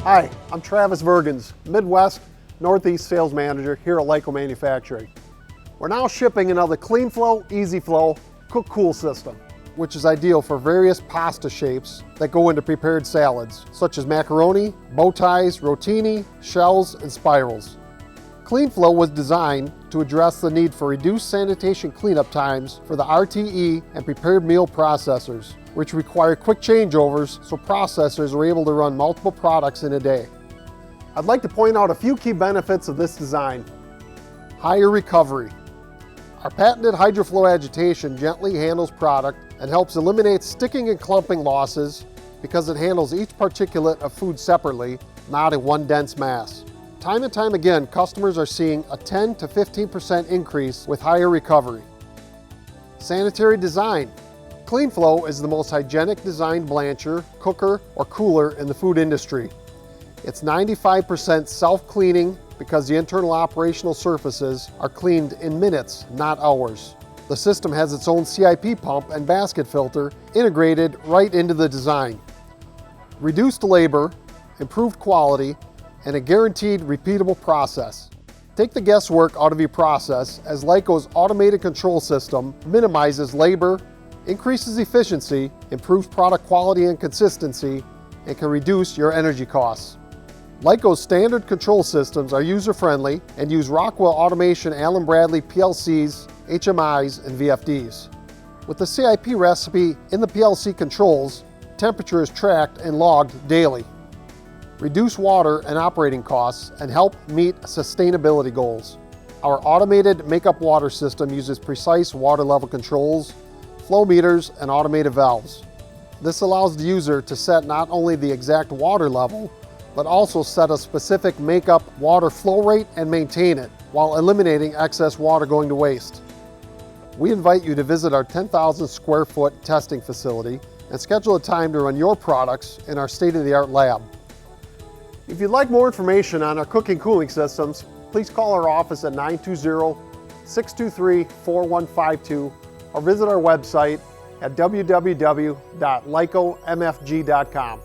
Hi, I'm Travis Vergens, Midwest Northeast Sales Manager here at Lyco Manufacturing. We're now shipping another Clean Flow, Easy Flow Cook-Cool system, which is ideal for various pasta shapes that go into prepared salads, such as macaroni, bow ties, rotini, shells, and spirals. Clean Flow was designed to address the need for reduced sanitation cleanup times for the RTE and prepared meal processors, which require quick changeovers so processors are able to run multiple products in a day. I'd like to point out a few key benefits of this design. Higher recovery. Our patented HydroFlow agitation gently handles product and helps eliminate sticking and clumping losses because it handles each particulate of food separately, not in one dense mass. Time and time again, customers are seeing a 10 to 15% increase with higher recovery. Sanitary design. Clean Flow is the most hygienic designed blancher, cooker, or cooler in the food industry. It's 95% self-cleaning because the internal operational surfaces are cleaned in minutes, not hours. The system has its own CIP pump and basket filter integrated right into the design. Reduced labor, improved quality, and a guaranteed repeatable process. Take the guesswork out of your process as Lyco's automated control system minimizes labor, increases efficiency, improves product quality and consistency, and can reduce your energy costs. Lyco's standard control systems are user-friendly and use Rockwell Automation Allen Bradley PLCs, HMIs, and VFDs. With the CIP recipe in the PLC controls, temperature is tracked and logged daily. Reduce water and operating costs and help meet sustainability goals. Our automated makeup water system uses precise water level controls, flow meters, and automated valves. This allows the user to set not only the exact water level, but also set a specific makeup water flow rate and maintain it while eliminating excess water going to waste. We invite you to visit our 10,000 square foot testing facility and schedule a time to run your products in our state-of-the-art lab. If you'd like more information on our cooking cooling systems, please call our office at 920-623-4152 or visit our website at www.lycomfg.com.